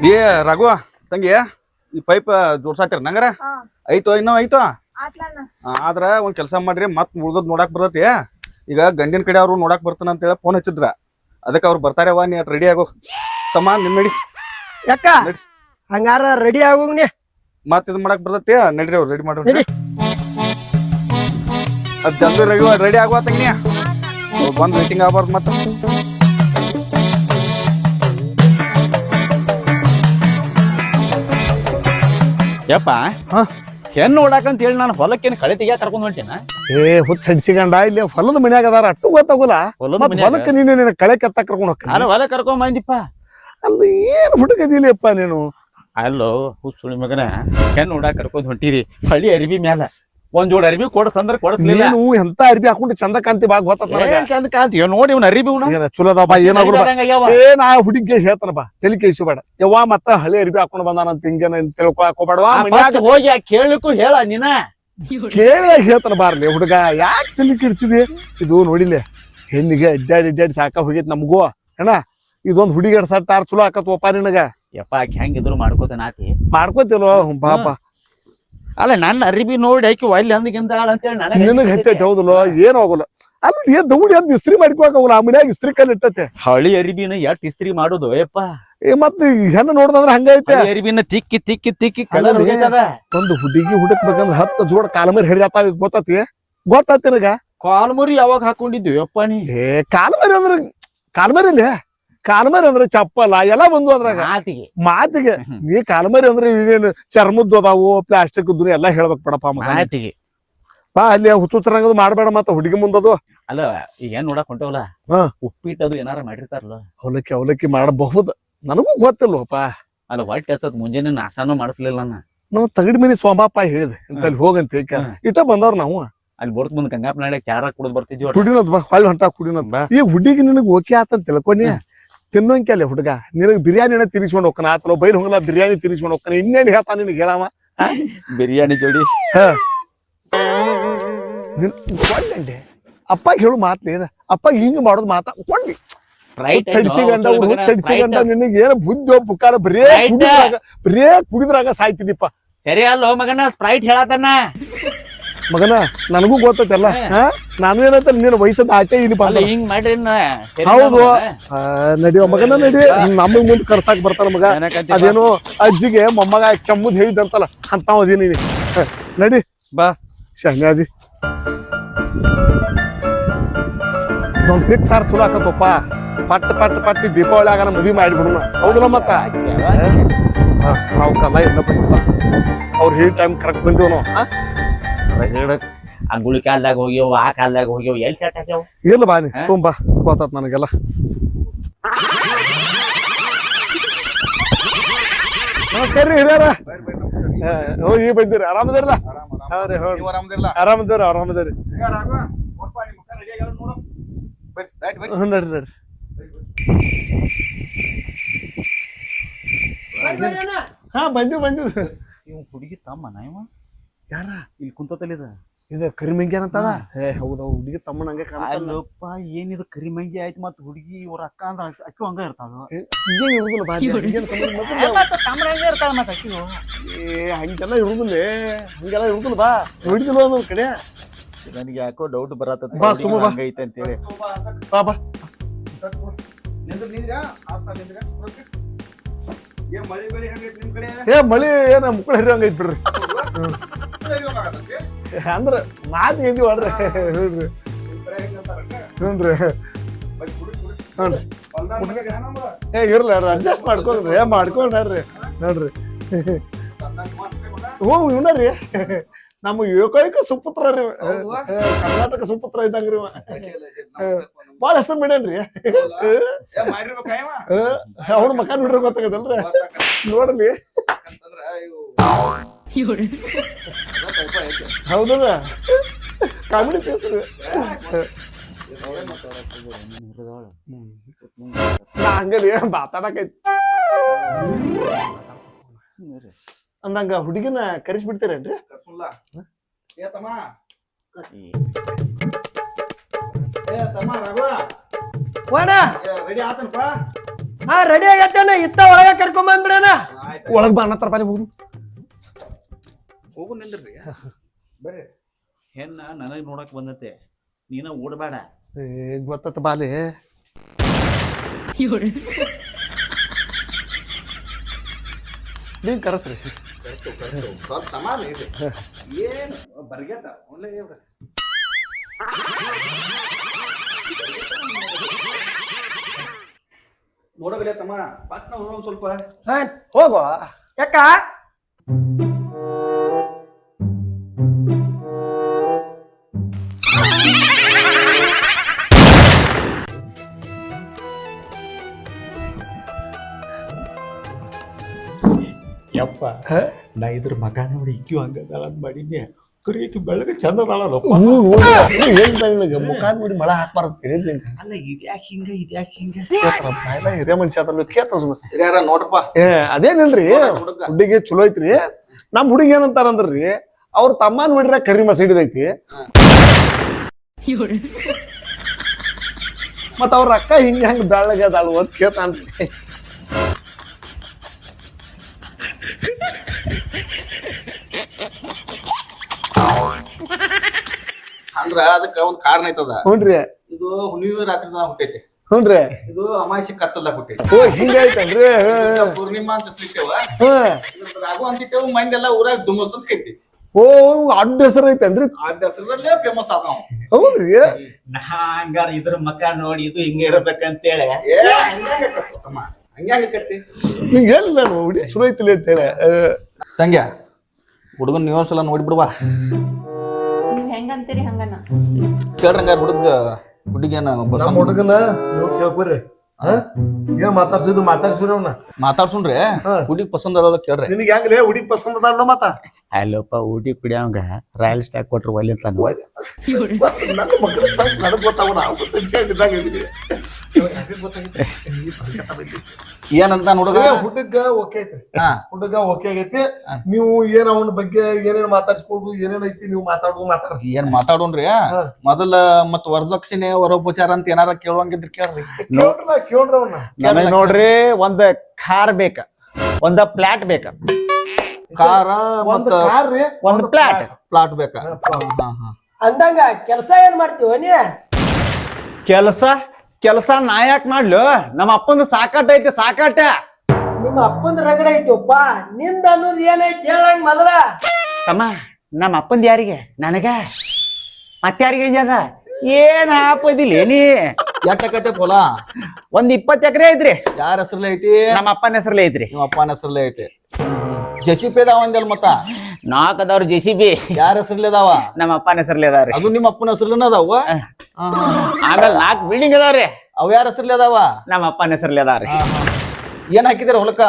ಏ ರಘು ತಂಗಿ ಈ ಪೈಪ್ ಜೋಡ್ಸಾತಿರ ನಂಗಾರ ಐತೋ ಇನ್ನೂ ಐತೋ ಆದ್ರ ಒಂದ್ ಕೆಲಸ ಮಾಡ್ರಿ ಮತ್ ಉಳ್ದದ್ ನೋಡಾಕ್ ಬರ್ತೈತಿ. ಈಗ ಗಂಡಿನ ಕಡೆ ಅವ್ರು ನೋಡಾಕ್ ಬರ್ತಾನ ಅಂತ ಹೇಳಿ ಫೋನ್ ಹಚ್ಚಿದ್ರ, ಅದಕ್ಕೆ ಅವ್ರು ಬರ್ತಾರವ, ನೀ ರೆಡಿ ಆಗೋ ತಮ್ಮ. ನಿಮ್ ನಡಿ ಯಾಕ ಹಂಗಾರ ರೆಡಿ ಆಗೋಗ್ ನೀ ಮತ್ ಇದ್ ಮಾಡಾಕ್ ಬರ್ತೈತಿ. ನಡ್ರಿ ಅವ್ರು ರೆಡಿ ಮಾಡೋ ಅದ್ ಜಲ್ದಿ ರೆಡಿ ಆಗುವ ತಂಗಿ. ಬಂದ್ ಮೀಟಿಂಗ್ ಆಗ್ಬಾರ್ದು ಮತ್ತ. ಯಪ್ಪ ಹೆಣ್ಣು ನೋಡಾಕಂತ ಹೇಳಿ ನಾನು ಹೊಲಕ್ಕೇನು ಕಳೆ ತೆಗಿಯಾಕ ಕರ್ಕೊಂಡ್ ಹೊಂಟಿನ. ಹುಚ್ಚ ಹಡ್ಸಿಗಂಡ ಇಲ್ಲಿ ಹೊಲದ ಮನ್ಯಾಗ ಅದಾರ ಅಟ್ಟು ಗೊತ್ತಾಗುಲ್ಲ. ಹೊಲಕ್ಕೆ ನೀನು ಕಳೆ ಕೆತ್ತ ಕರ್ಕೊಂಡ್ ಹೋಗ್ತೀನಿ. ನಾನು ಹೊಲ ಕರ್ಕೊಂಡ್ ಬಂದಿಪ್ಪ. ಅಲ್ಲ ಏನ್ ಹುಡುಗದಿಲ್ಲಪ್ಪ ನೀನು. ಅಲ್ಲೋ ಹುಚ್ಚುಳಿ ಮಗನ, ಹೆಣ್ಣು ನೋಡಾಕ ಕರ್ಕೊಂಡ್ ಹೊಂಟಿದಿ. ಹಳ್ಳಿ ಅರಿವಿ ಮ್ಯಾಲ ಒಂದ್ ಜೋಡ್ ಅರಿವಿ ಕೊಡಸಂದ್ರ ಕೊಡಸ್ಲಿಲ್ಲ. ನೀನು ಎಂತ ಅರಿವಿ ಹಾಕೊಂಡು ಚಂದ ಕಾಂತಿ ಬಾಗ್ ಗೊತ್ತ ಚಂದ ಕಾಂತಿ ನೋಡಿ ಇವ್ನ ಅರಿವಿ ಚಲೋದಪ್ಪ. ಏನಾಗ್ರು ಏನ್ ಆ ಹುಡುಗಿಗೆ ಹೇಳ್ತಾನಪ್ಪ, ತಲೆ ಕೇಳಿಸಬೇಡ ಯವ್ವ. ಮತ್ತ ಹಳಿ ಅರಿವಿ ಹಾಕೊಂಡು ಬಂದಾನಂತ ಹಿಂಗೇನ ತಿಳ್ಕೊಬೇಡವಾ. ಹೋಗಿ ಕೇಳಲಿಕ್ಕೂ ಹೇಳ ನೀನ ಕೇಳ ಹೇಳ್ತಾನ ಬಾರ್ಲಿ ಹುಡುಗ. ಯಾಕೆ ತಲೆ ಕೆಡ್ಸಿದಿ? ಇದು ನೋಡಿಲ್ಲ ಹೆಣ್ಣಿಗೆ ಅಡ್ಡಾಡಿ ಸಾಕ ಹೋಗೈತಿ ನಮಗೂ ಅಣ್ಣ. ಇದೊಂದ್ ಹುಡುಗಿ ಸಟ್ಟಾರ ಚಲೋ ಆಕತ್ವಪ್ಪ ನಿನಗ. ಯಪ್ಪ ಹೆಂಗಿದ್ರು ಮಾಡ್ಕೋತಾನಾತಿ. ಮಾಡ್ಕೋತಿಲ್ವ ಪಾಪ. ಅಲ್ಲ ನನ್ನ ಅರಿಬಿ ನೋಡಿ ಆಕಿ ಒಳ್ಳೆ ಅಂದಗಿಂದ ಅಂತೇಳಿ ನಿನಗ್ ಹತ್ತೈತಿ ಹೌದಲ್ಲ, ಏನ್ ಹೋಗಲ್ಲ. ಅಲ್ಲಿ ಏನ್ ದೌಡಿ ಅದ್ ಇಸ್ತ್ರಿ ಮಾಡ್ಕೋಕಾಗಲ್ಲ. ಆ ಮನ್ಯಾಗ ಇಸ್ತ್ರಿ ಕಲ್ ಇಟ್ಟತೆ. ಹಳಿ ಅರಿಬಿನ ಎಷ್ಟ್ ಇಸ್ತ್ರಿ ಮಾಡೋದು ಯಪ್ಪ. ಮತ್ ಹೆಣ್ಣು ನೋಡ್ದಂದ್ರ ಹಂಗೈತೆ. ಅರಿಬಿನ ತಿಕ್ಕಿ ತಿಕ್ಕಿ ತಿಕ್ಕಿ ಒಂದು ಹುಡುಗಿ ಹುಡುಕ್ಬೇಕಂದ್ರ 10 ಜೋಡ್ ಕಾಲಮರಿ ಹರಿಯಾತಾವ. ಗೊತ್ತಾತಿ ನನಗ. ಕಾಲ್ಮರಿ ಯಾವಾಗ ಹಾಕೊಂಡಿದ್ವಿ ಯಪ್ಪ ನೀ? ಕಾಲ್ಮರಿ ಅಂದ್ರ ಕಾಲ್ಮರಿ ಅಂದ್ರೆ ಚಪ್ಪಲ ಎಲ್ಲ ಬಂದು ಅದ್ರಾಗ ಮಾತಿಗೆ. ನೀ ಕಾಲ್ಮರಿ ಅಂದ್ರೆ ಇವೇನು ಚರ್ಮದ್ದು ಅದಾವು, ಪ್ಲಾಸ್ಟಿಕ್ ಎಲ್ಲ ಹೇಳ್ಬೇಕ್ ಬಿಡಪ್ಪ ಮಾತಿಗೆ. ಬಾ ಅಲ್ಲಿ ಹುಚ್ಚುಚ್ಚರಂಗದು ಮಾಡ್ಬೇಡ. ಮತ್ತ ಹುಡುಗಿ ಮುಂದದು ಅಲ್ಲ ಈಗ ಏನ್ ನೋಡಕ್ ಹೊಂಟವಲ್ಲ, ಉಪ್ಪಿಟ್ಟು ಅದು ಏನಾರ ಮಾಡಿರ್ತಾರಲ್ಲ, ಅವಲಕ್ಕಿ ಮಾಡಬಹುದು. ನನಗೂ ಗೊತ್ತಿಲ್ವಪ್ಪ. ಅಲ್ಲ ಹೊಟ್ಟೆ ಹಸತ್ ಮುಂಜಾನೆ ನಾಸಾನು ಮಾಡಿಸ್ಲಿಲ್ಲ ನಾವು ತಗಡಿ ಮನಿ ಸೋಮಪ್ಪ ಹೇಳಿದೆ ಇಂತಲ್ಲಿ ಹೋಗಂತ ಇಟ್ಟ ಬಂದವ್ರ ನಾವು. ಅಲ್ಲಿ ಬೋರ್ತ್ ಮುಂದೆ ಗಂಗಾಪ ನಾಳೆ ಚಾರ ಕುಡಿದ್ ಬರ್ತಿದ್ವಿ. ಕುಡಿನದ್ ಬಾ, ಹೊಳ್ಳಿ ಹೊಂಟ ಕುಡಿನದ್. ಈ ಹುಡುಗಿ ನಿನಗ್ ಓಕೆ ಆತಂತ ತಿಳ್ಕೊನಿ. ತಿನ್ನೋಂಕಲ್ಲ ಹುಡುಗ ನಿನಗ್ ಬಿರಿಯಾನಿನ ತಿನ್ನಿಸ್ಕೊಂಡ್ ಹೋಗ್ತಾನ. ಆತಲೋ ಬೈಲ್ ಹೋಗಲ್ಲ ಬಿರಿಯಾನಿ ತಿನ್ನಿಸ್ಕೊಂಡ್ ಹೋಗ್ತಾನೆ. ಇನ್ನೇನ್ ಹೇಳ್ತಾನ ನಿನಗೆ ಹೇಳವ ಬಿರಿಯಾನಿ ಜೋಡಿ. ಅಪ್ಪ ಹೇಳು ಮಾತ್ಲೇನ ಅಪ್ಪ ಹಿಂಗ ಮಾಡೋದು ಮಾತಾ ಕೊಂಡಿ ಚಡಿಸಿಗಂಡ ನಿನಗೆ ಏನ ಬುದ್ಧಿ ಪುಕಾರ ಬರೇ ಕುಡಿದ್ರಾಗ ಸಾಯ್ತಿದಿಪ್ಪ. ಸರಿ ಅಲ್ಲೋ ಮಗನ, ಸ್ಪ್ರೈಟ್ ಹೇಳತನ ಮಗನ. ನನಗೂ ಗೊತ್ತೈತಲ್ಲ. ನಾನು ಏನಂತ ನೀನು ವಯಸ್ಸದ ಆಟೆ ಇಲ್ಲಿ ಹಿಂಗ್ ಮಾಡ್ರಿ. ಹೌದು ನಡಿಯೋ ಮಗನ, ನಡಿ. ನಮಗ್ ಮುಂದ್ ಕರ್ಸಾಕ್ ಬರ್ತಾನ ಮಗ. ಅದೇನೋ ಅಜ್ಜಿಗೆ ಮೊಮ್ಮಗ ಕೆಮ್ಮುದ್ ಹೇಳಿದಂತಲ್ಲ ಅಂತಾವ್ ಅದೀನಿ. ನಡಿ ಬಾ ಶಹನಾದಿ. ಸಾರ್ ಚಲೋ ಆಕತ್ತಪ್ಪ. ಪಟ್ಟಿ ದೀಪಾವಳಿ ಆಗ ಮದ್ವಿ ಮಾಡಿಬಿಡೋಣ. ಹೌದಲ್ಲ ಮತ್ತ ನಾವು ಕಲ ಎಲ್ಲ ಬಂದಿಲ್ಲ. ಅವ್ರು ಹೇಳಿ ಟೈಮ್ ಕರೆಕ್ಟ್ ಬಂದಿವ್ ನಾವು. ಅಂಗುಳಿ ಕಾಲ್ದಾಗ ಹೋಗ್ಯವ್, ಆ ಕಾಲ್ದಾಗ ಹೋಗ್ಯವ್, ಎಲ್ಲಿ ಸೆಟ್ ಆಗ್ಯಾವ? ಇಲ್ಲ ಬಾ ನೀ ಸೋಮ್ ಬಾ, ಗೊತ್ತಾತ್ ನನಗೆಲ್ಲ. ನಮಸ್ಕಾರ ರೀ ಹಿರಿಯರ. ಈ ಬಂದಿರಿ ಆರಾಮದಿರಲ್ಲ? ಆರಾಮದೇವ್ರಿ. ನಡ್ರಿ. ಹಾ ಬಂದಿವ್. ಇವ್ ಹುಡುಗಿ ತಮ್ಮನ ಇವ? ಯಾರ ಇಲ್ಲಿ ಕುಂತಲಿದ ಇದು ಕರಿಮಂಗಿ ಏನಂತದ? ಹೌದ ಹುಡುಗಿ ತಮ್ಮನಂಗೆ ಕಾಣಲ್ಲಪ್ಪ. ಏನಿದು ಕರಿಮಂಗಿ ಆಯ್ತು ಮತ್ ಹುಡುಗಿ ಇವ್ರ ಅಕ್ಕ ಅಂದ್ರ ಅಕ್ಕಿ ಹಂಗ ಇರ್ತಾವ. ಹಂಗೆಲ್ಲ ಇರುದಿಲ್ಲ. ಬಾ ನೋಡಿದಿಲ್ಲ ಒಂದೊಂದ್ ಕಡೆ. ನನಗೆ ಯಾಕೋ ಡೌಟ್ ಬರತ್ತ ಐತೆ ಅಂತೇಳಿ. ಬಾ ಮಳಿ ಏನ ಮುಕ್ಕಳ ಹರಿಯಂಗೈತ್ ಬಿಡ್ರಿ. ಅಂದ್ರ ಮಾತು ಏನ್ರಿ ಹೊಡ್ರಿ. ಹ್ಞೂನ್ರಿ ಇರ್ಲ ಅಡ್ಜಸ್ಟ್ ಮಾಡ್ಕೊಂಡ್ರಿ. ಮಾಡ್ಕೊಂಡ್ರಿ ನೋಡ್ರಿ. ಇವನರಿ ನಮ್ಮ ಏಕೈಕ ಸುಪುತ್ರ ರೀ. ಕರ್ನಾಟಕ ಸುಪುತ್ರ ಇದ್ದಂಗ್ರಿ. ಬಾಳ ಹೆಸರು ಬಿಡೇನ್ರಿ. ಅವ್ನ ಮಕ ನೋಡ್ರಿ ಗೊತ್ತಾಗದಲ್ರಿ. ನೋಡ್ರಿ ಹೌದಲ್ಲ ಕಾಮಿಡಿ ಪೀಸ್ ರೀ. ಹಂಗರಿ ಮಾತಾಡಕೈತಿ ಅಂದಂಗ ಹುಡುಗಿನ ಕರೆಸ್ಬಿಡ್ತೀರೇನ್ರಿ? ತಮ್ಮ ರಘು ರೆಡಿ ಆತನಪ್ಪ. ಹಾ ರೆಡಿ ಆಗತ್ತೇನ ಇತ್ತ ಒಳಗ ಕರ್ಕೊಂಡ್ ಬಂದ್ಬಿಡಣ. ಒಳಗ್ ಬಾ ಅನ್ನತ್ತಾರ ಬಾರಿ ಹೋಗ್ರು. ಹೋಗು ನಿಂದ್ರಿ ಬರ್ರಿ. ಹೆಣ್ಣ ನನಗ್ ನೋಡಕ್ ಬಂದತೆ, ನೀನ ಓಡಬೇಡ. ಗೊತ್ತ ಬಾಲಿ ನೀನ್ ಕರಸ್ರಿ. ಏನು ಬರ್ಗೆಟ ಒಳ್ಳೆ ನೋಡಬೇಲೆ ತಮ್ಮ ಪಟ್ನ ಒಂದ್ ಸ್ವಲ್ಪ ಹಾ ಹೋಗೋ. ಯಾಕ ಯಪ್ಪ ನಾ ಇದ್ರ ಮಗ ನೋಡಿ ಇಕ್ಯೂ ಹಂಗದಾಳ ಅಂತ ಮಾಡೀನಿ. ಕರಿಯಕ್ಕೆ ಬೆಳಗ್ಗೆ ಚಂದ ಅದಾಳಪ್ಪ. ಮುಖ ನೋಡಿ ಮಳ ಹಾಕ್ಬಾರ್ದು ಹೇಳಿದ್ರಿ. ಅಲ್ಲ ಇದ್ಯಾಕೆ ಹಿಂಗ ಇದ್ಯಾಕೆ ಹಿಂಗ ಹಿರಿಯ ಮನುಷ್ಯ ಅದ್ರ ಹಿರಿಯರ ನೋಡ್ರಪ್ಪ. ಅದೇನಿಲ್ರಿ, ಹುಡುಗಿ ಚಲೋ ಐತ್ರಿ. ನಮ್ ಹುಡುಗಿ ಏನಂತಾರಂದ್ರಿ, ಅವ್ರ ತಮ್ಮ ನೋಡ್ರ ಕರಿ ಮಸಡಿದೈತಿ, ಮತ್ತ ಅವ್ರ ಅಕ್ಕ ಹಿಂಗ ಹಂಗ ಬೆಳ್ಳಗೆ ಅದಾಳು ಅಂತ ಕೇಳ್ತಾನ್ರಿ. ಅಂದ್ರ ಅದಕ್ಕ ಒಂದ್ ಕಾರಣ ಐತದ. ಹುನ್ರಿ. ಇದು ಹುಣ್ಣಿಮೆ ರಾತ್ರಿದಾಗ ಹುಟ್ಟೈತಿ. ಹುನ್ರಿ. ಇದು ಅಮಾವಾಸ್ಯೆ ಕತ್ತಲ್ದಾಗ ಹುಟ್ಟೈತಿ. ಓ ಹಿಂಗೈತನ್ರಿ. ಪೂರ್ಣಿಮಾ ಅಂತ ಸಿಗ್ತೇವ, ರಾಘು ಅಂತಿಟ್ಟೇವು. ಮಂದಿ ಎಲ್ಲಾ ಊರಾಗ ದುಮಸ್ ಅಂತ ಕೈತಿ. ಓ ಅಡ್ಡ ಹೆಸರು ಐತನ್ರಿ. ಆ ಹೆಸರಲ್ಲೇ ಫೇಮಸ್ ಆದ. ಹೌದ್ರಿ. ನಾ ಹಂಗಾರ ಇದ್ರ ಮಕ ನೋಡಿ ಇದು ಹಿಂಗ ಇರ್ಬೇಕಂತೇಳಿ ಹಂಗ್ಯಾಕತಿ ನಿಂಗ ಹೇಳಿಲ್ಲ ನಾನು ಹುಡುಗಿ ಚಲೋ ಐತಿಲಿ ಅಂತೇಳಿ. ತಂಗ್ಯ ಹುಡುಗನ್ ನೀವೊಂದ್ಸಲ ನೋಡ್ಬಿಡ್ವಾ. ನೀವ್ ಹೆಂಗಂತೀರಿ ಹಂಗನ ಕೇಳ್ರಂಗ ಹುಡುಗಿಯನ್ನ ನಮ್ಮ ಹುಡುಗನ ನೀವು ಕೇಳ್ಕೊರಿ. ಏನ್ ಮಾತಾಡ್ಸಿದ್ರಿ ಅವ್ನ ಮಾತಾಡ್ಸುನ್ರಿ. ಹುಡುಗಿ ಪಸಂದ್ ಅದ ಕೇಳ್ರಿ. ನಿನಗೆ ಹೆಂಗ್ಲೇ ಹುಡುಗಿ ಪಸಂದ್ ಅದಾಳ ಮಾತಾ. ಅಲ್ಲಪ್ಪ ಊಟಿ ಕುಡಿಯವಂಗ ರಾಯಲ್ ಸ್ಟಾಕ್ ಕೊಟ್ರು ಒಲ್ಲಿ ಅಂತ ನನ್ನ ಮಕ್ಕಳ ಚಾಯ್ಸ್ ನನಗ್ ಗೊತ್ತಾಗೋಣ. ಏನಂತ ಹುಡುಗ? ಹುಡುಗ ಓಕೆ ಐತಿ. ಹುಡುಗ ಓಕೆ ಆಗೈತಿ. ನೀವು ಏನ್ ಅವನ ಬಗ್ಗೆ ಏನೇನ್ ಮಾತಾಡ್ಸ್ಕೊಳ್ದು ಏನೇನ್ ಐತಿ ನೀವು ಮಾತಾಡ್ರಿ. ಏನ್ ಮಾತಾಡೋನ್ರಿ? ಮೊದಲ ಮತ್ ವರದಕ್ಷಿಣೆ ವರೋಪಚಾರ ಅಂತ ಏನಾರ ಕೇಳುವಂಗಿದ್ರಿ ಕೇಳ್ರಿ. ಕೇಳ್ರಿ ಅವನ್ನ. ನೋಡ್ರಿ, ಒಂದ್ ಕಾರ್ ಬೇಕ, ಒಂದ್ ಪ್ಲಾಟ್ ಬೇಕ. ಕಾರ ಮತ್ತ ಒಂದ್ ಪ್ಲಾಟ್ ಬೇಕ. ಅಂದಂಗ ಕೆಲ್ಸ ಏನ್ ಮಾಡ್ತೀವ ನೀ? ಕೆಲಸ ನಾ ಯಾಕೆ ಮಾಡ್ಲು? ನಮ್ಮ ಅಪ್ಪಂದು ಸಾಕಾಟ ಐತಿ, ಸಾಕಾಟ. ನಿಮ್ಮ ಅಪ್ಪಂದ ರಗಡ ಐತಿವಪ್ಪ, ನಿಂದ ಅನ್ನೋದು ಏನೈತಿ ಹೇಳಂಗ್ ಮೊದಲ. ತಮ್ಮ, ನಮ್ಮ ಅಪ್ಪಂದ ಯಾರಿಗೆ? ನನಗ. ಮತ್ತಾರಿಗೆ ಅದ? ಏನ್ ಹಾಪದಿಲ್ಲ ನೀ? ಎಟ್ಟಕತೆ ಹೊಲ? ಒಂದ್ 20 ಎಕರೆ ಐತ್ರಿ. ಯಾರ ಹೆಸರ್ಲೆ ಐತಿ? ನಮ್ಮ ಅಪ್ಪನ ಹೆಸರ್ಲೆ ಐತ್ರಿ. ನಿಮ್ಮ ಅಪ್ಪನ ಹೆಸರ್ಲೆ ಐತಿ. ಜೆಸಿಪಿ ಅದಾವ ಅಂದಲ್ ಮತ್ತ? 4 ಅದಾವ್ರಿ JCB. ಯಾರ ಹೆಸರ್ಲೆ ಅದಾವ? ನಮ್ಮ ಅಪ್ಪನ ಹೆಸರ್ಲೆ ಅದಾವ್ರಿ. ಅದು ನಿಮ್ಮ ಅಪ್ಪನ ಹೆಸರ್ಲೆನ ಅದಾವ? ಆಮೇಲೆ 4 ಬಿಲ್ಡಿಂಗ್ ಅದಾವ್ರಿ. ಅವ ಯಾರ ಹೆಸರ್ಲೆ ಅದಾವ? ನಮ್ಮ ಅಪ್ಪನ ಹೆಸರ್ಲೆ ಅದಾವ್ರಿ. ಏನ್ ಹಾಕಿದಾರ ಹೊಲಕ್ಕ?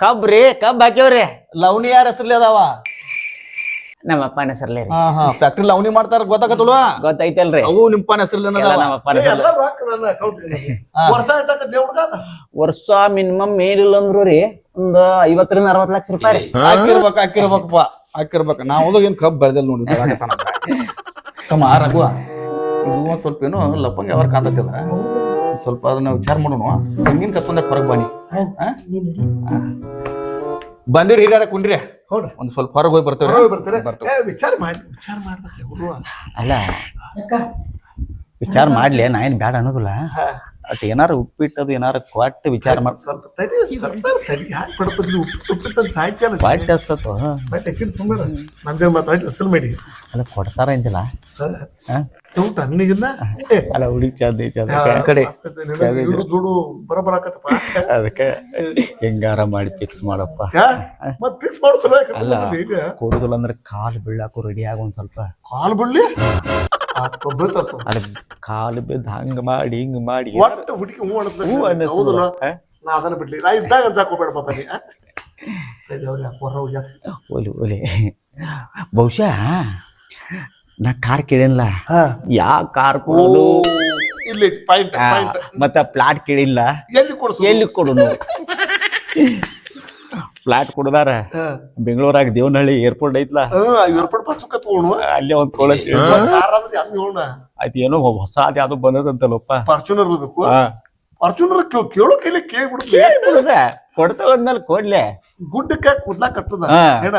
ಕಬ್ಬ್ ಹಾಕ್ಯವ್ರಿ. ಲವಣಿ ಯಾರ ಹೆಸರ್ಲೆ ಅದಾವ? ನಮ್ಮ ಅಪ್ಪನ ಹೆಸರ್ಲೆ ರೀ. ಫ್ಯಾಕ್ಟ್ರಿ ಲವಣಿ ಮಾಡ್ತಾರ ಗೊತ್ತಾಗತ್ತಲ್ವ? ಗೊತ್ತೈತಲ್ರಿ. ಅವು ನಿಮ್ಮಪ್ಪನ ಹೆಸರ್ಲೆನ ಅದಾವ? ನಮ್ಮ ಅಪ್ಪನ ಹೆಸರ್ಲೆ. ವರ್ಷ ಮಿನಿಮಮ್ ಏನಿಲ್ಲ ಅಂದ್ರು ರೀ ಒಂದ್ 50 ರಿಂದ 60 ಲಕ್ಷ ರೂಪಾಯಿ ರೀ. ಹಾಕಿರ್ಬೇಕ. ನಾವು ಏನ್ ಕಬ್ಬ್ ಬೆಳೆದಲ್ ನೋಡಿ. ತಮ್ಮ ರಘುವ, ಇದು ಒಂದ್ ಸ್ವಲ್ಪ ಏನೋ ಲಪ್ಪಂಗ ಯಾವಾಗ ಕಾಂತದ, ಸ್ವಲ್ಪ ಅದನ್ನ ವಿಚಾರ ಮಾಡೋಣ. ತೆಂಗಿನ ಕತ್ತಂದ ಹೊರಗ್ ಬನ್ನಿ. ಬಂದಿರಿ ಹಿರಿಯರ ಕುಂಡ್ರಿ. ಒಂದ್ ಸ್ವಲ್ಪ ಹೊರಗೆ ಹೋಗಿ ಬರ್ತೇವೆ. ವಿಚಾರ ಮಾಡ್ರಿ. ಅಲ್ಲ ವಿಚಾರ ಮಾಡ್ಲಿ, ನಾ ಏನ್ ಬ್ಯಾಡ ಅನ್ನೋದಿಲ್ಲ. ಅಟ್ ಏನಾರ ಉಪ್ಪಿಟ್ಟದು ಏನಾರ ಕೊಟ್ಟು ವಿಚಾರ ಮಾಡಿ ಅಲ್ಲ ಕೊಡ್ತಾರ ಅಂತಿಲ್ಲ. ಅಲ್ಲ ಹುಡುಗಿ ಚಂದ ಐತಿ ಕಡೆ, ಅದಕ್ಕೆ ಹೆಂಗಾರ ಮಾಡಿ ಫಿಕ್ಸ್ ಮಾಡಪ್ಪ. ಅಲ್ಲ ಕೊಡುದಿಲ್ಲ ಅಂದ್ರೆ ಕಾಲು ಬೀಳಾಕು ರೆಡಿ ಆಗ ಒಂದ್ ಸ್ವಲ್ಪ. ಕಾಲ್ ಬಿಡ್ಲಿ ಅಲ್ಲ ಕಾಲು ಬಿದ್ದು ಹಂಗ ಮಾಡಿ ಹಿಂಗ ಮಾಡಿ ಒಟ್ಟು ಹುಡುಗಿ ಹೂ ಅನಿಸ್ಬೇಕು. ನಾ ಅದನ್ನ ಬಿಡ್ಲಿ, ನಾ ಇದ್ದಾಗ ಅನ್ಸಾಕೋಬೇಡ ಪಾಪ ನೀ. ಒಲಿ ಬಹುಶಃ ನಾ ಕಾರ್ ಕೇಳಿಲ್ಲ. ಯಾ ಕಾರ್ ಕೊಡೋದು ಇಲ್ಲಿ ಪಾಯಿಂಟ್ ಮತ್ತ ಪ್ಲಾಟ್ ಕೇಳಿಲ್ಲ. ಎಲ್ಲಿ ಕೊಡುನು? ಫ್ಲಾಟ್ ಕೊಡದಾರ ಬೆಂಗಳೂರಾಗ ದೇವನಹಳ್ಳಿ ಏರ್ಪೋರ್ಟ್ ಐತ್ಲಾ, ಏರ್ಪೋರ್ಟ್ ಪಚ್ಚುಕ ತಗೋಣ. ಅಲ್ಲೇ ಒಂದ್ ಕೊಳತಿ ಆಯ್ತು. ಏನೋ ಹೊಸ ಅದ್ ಯಾವ್ದು ಬಂದದಂತಲ್ಲಪ್ಪ, ಫಾರ್ಚುನರ್ ಬೇಕು. ಫಾರ್ಚೂನರ್ ಕೇಳೋ ಕೈಲಿ ಕೇಳ್ಬಿಡುತ್ತೆ ಕೊಡ್ತಾ ಹೋದ್ಮೇಲೆ ಕೊಡ್ಲೆ ಗುಡ್ಡಕ್ಕ ಕೂದ್ಲಾ ಕಟ್ಟುದ ಹಾ. ಏನ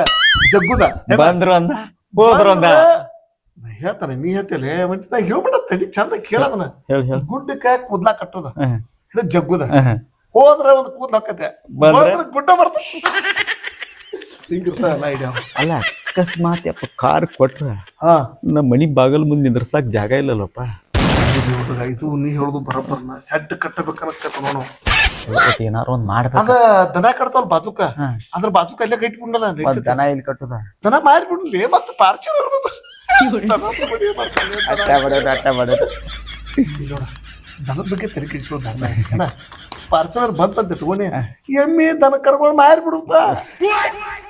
ಜಗ್ಗುದ ಬಂದ್ರು ಅಂದ ಹೋದ್ರು ಅಂದ ಹೇಳ್ತಾನೆ ನೀ ಹೇಳ್ತಿಲ್ಲ ನಾ ಹೇಳ್ಬೇಡ ತಡಿ ಚಂದ ಕೇಳದನ ಹೇಳಿ ಹೇಳಿ ಗುಡ್ಡಕ್ಕ ಕೂದ್ಲಾ ಕಟ್ಟುದ ಹೇಳ ಜಗ್ಗುದ ಹ್ಮ್. ಹೋದ್ರ ಒಂದ್ ಕೂದ್ಲ ಹಾಕತ್ತೆ ಬಂದ್ರೆ? ಗುಡ್ಡ ಬರ್ತ ಹಿಂಗಿರ್ತಾವಲ್ಲ ಐಡಿಯಾ ಅಲ್ಲ ಅಕಸ್ಮಾತ್ ಯಪ್ಪ ಕಾರ್ ಕೊಟ್ರ ಹಾ ನಮ್ಮ ಮನಿ ಬಾಗಲ್ ಮುಂದೆ ನಿಂದ್ರಸಾಕ್ ಜಾಗ ಇಲ್ಲಲ್ಲಪ್ಪ. ಇದು ನೀ ಹೇಳುದು ಬರಬರ್ನ ಸೆಡ್ ಕಟ್ಟಬೇಕನ್ನಕತ್ತ ನೋಡು ಏನಾರು ಒಂದ್ ಮಾಡ್ಬೇಕು. ಅದ ದನ ಕಟ್ತಾವಲ್ ಬಾಜುಕ ಹಾ. ಅದ್ರ ಬಾಜುಕ ಅಲ್ಲೇ ಕಟ್ಟಿಬಿಡಲ್ಲ ಒಂದ್ ದನ ಇಲ್ಲಿ ಕಟ್ಟುದ ದನ ಮಾರಿಬಿಡ್ಲಿ ಮತ್ತ ಪಾರ್ಚುನರ್ ಅಟ್ಟ ಬಡೋದು ದನದ ಬಗ್ಗೆ ತಲೆ ಕೆಡಿಸೋದು ಪಾರ್ಚುನರ್ ಬಂತಂತ ಇಟ್ಕೊಂಡೆ ಎಮ್ಮೆ ದನ ಕರ್ಕೊಂಡು ಮಾರಿಬಿಡುತ್ತ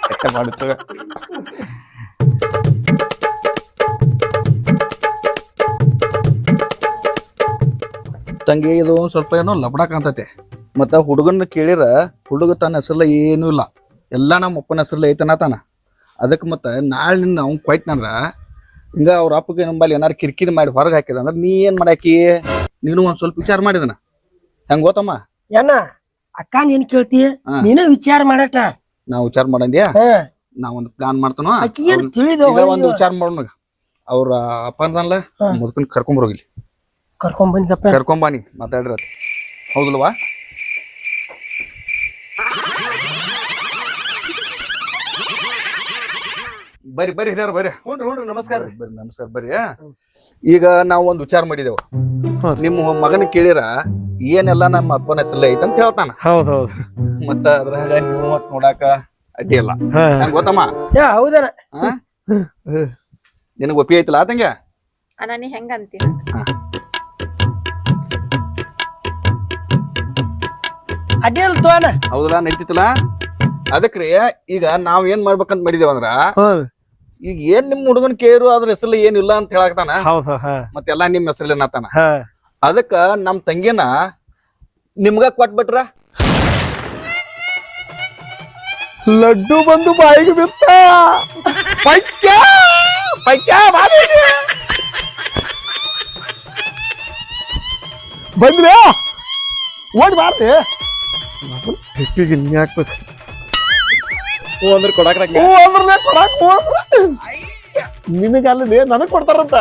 ಅಟ್ಟ ಮಾಡುತ್ತ ತಂಗಿ ಇದು ಸ್ವಲ್ಪ ಏನೋ ಲಬಡ ಕಾಣ್ತೈತೆ ಮತ್ತ ಹುಡುಗನ ಕೇಳಿರ ಹುಡುಗ ತನ್ನ ಹೆಸರಲ್ಲ ಏನೂ ಇಲ್ಲ ಎಲ್ಲ ನಮ್ಮ ಅಪ್ಪನ ಹೆಸರಲ್ಲ ಐತನ ತಾನ ಅದಕ್ಕೆ ಮತ್ತೆ ನಾಳೆ ನಿನ್ನ ಅವ್ನು ಕೊಯ್ತನಂದ್ರ ಹಿಂಗ ಅವ್ರ ಅಪ್ಪಗೆ ನಂಬಲ್ಲಿ ಏನಾರು ಕಿರಿಕಿರಿ ಮಾಡಿ ಹೊರಗೆ ಹಾಕಿದ ಅಂದ್ರೆ ನೀ ಏನ್ ಮಾಡಾಕಿ ನೀನು ಒಂದ್ ಸ್ವಲ್ಪ ವಿಚಾರ ಮಾಡಿದನ ಹೆಂಗ್ ಗೊತ್ತಮ್ಮ ಏನ ಅಕ್ಕ ನೀನ್ ಕೇಳ್ತಿ ಹಾ. ನೀನ ವಿಚಾರ ಮಾಡಟ ನಾವು ವಿಚಾರ ಮಾಡಂದ್ಯಾ ಹಾ ನಾ ಒಂದು ಪ್ಲಾನ್ ಮಾಡ್ತಾನೋ ಅಕ್ಕಿ ಏನ್ ತಿಳಿದ ಈಗ ಒಂದು ವಿಚಾರ ಮಾಡೋಣ ಅವ್ರ ಅಪ್ಪ ಅಂದ್ರಲ್ಲ ಹಾ. ಮುದ್ಕನ್ ಕರ್ಕೊಂಬರೋಗಿಲಿ ಕರ್ಕೊಂಡ್ ಬಂದಿಗಪ್ಪ ಕರ್ಕೊಂಬಾನಿ ಮಾತಾಡ್ರ ಹೌದಲ್ವಾ ಬರ್ರಿ ಬರ್ರಿ ಹಿರಿಯರ್ ಬರ್ರಿ ಹ್ಞೂ ನಮಸ್ಕಾರ ಬರ್ರಿ ನಮಸ್ಕಾರ ಬರ್ರಿ ಈಗ ನಾವು ಒಂದು ವಿಚಾರ ಮಾಡಿದೆವು ನಿಮ್ಮ ಮಗನ ಕೇಳಿರ ಏನೆಲ್ಲ ನಮ್ಮ ಅಪ್ಪನ ಹೆಸರಲ್ಲ ಐತೆ ಅಂತ ಹೇಳ್ತಾನ ಹೌದೌದು ಮತ್ತ ಅದ್ರಾಗ ನೀವು ಒಟ್ ನೋಡಾಕ ಅಡ್ಡಿ ಇಲ್ಲ ಹೆಂಗ್ ಗೊತ್ತಮ್ಮ ಹೌದನ ನಿನಗ್ ಒಪ್ಪಿ ಐತಿಲ್ಲ ಆತಂಗೆ ಅಣ್ಣ ನೀ ಹೆಂಗ ಅಂತೀನ ಅಡ್ಡಿಲ್ ತೋಣ ಹೌದಲ್ಲ ನಡೀತಿತ್ತಲ್ಲ ಅದಕ್ರಿ ಈಗ ನಾವ್ ಏನ್ ಮಾಡ್ಬೇಕಂತ ಮಾಡಿದೇವಂದ್ರ ಈಗ ಏನ್ ನಿಮ್ ಹುಡುಗನ್ ಕೇರು ಅದ್ರ ಹೆಸರಲ್ಲಿ ಏನಿಲ್ಲ ಅಂತ ಹೇಳಾಕ್ತಾನ ಹೌದು ಮತ್ತೆಲ್ಲಾ ನಿಮ್ ಹೆಸರಲ್ಲಿ ಅನ್ನತಾನ ಅದಕ್ಕ ನಮ್ ತಂಗಿನ ನಿಮ್ಗ ಕೊಟ್ಬಿಟ್ರ ಲಡ್ಡು ಬಂದು ಬಾಯಿಗೆ ಬಿತ್ತ ಪೈಕ್ಯ ಪೈಕ್ಯ ಬಂದ್ರೆ ಓಡಿ ಬಾರ್ತಿ ಹೆಪ್ಪಿಗೆ ನೀ ಹಾಕ್ಬೇಕು ಹೂ ಅಂದ್ರೆ ಕೊಡಾಕ್ರ ಹೂ ಅಂದ್ರಲೇ ಕೊಡಾಕ್ ಹೂ ಅಂದ್ರ ನಿನಗಲ್ಲದೆ ನನಗ್ ಕೊಡ್ತಾರಂತ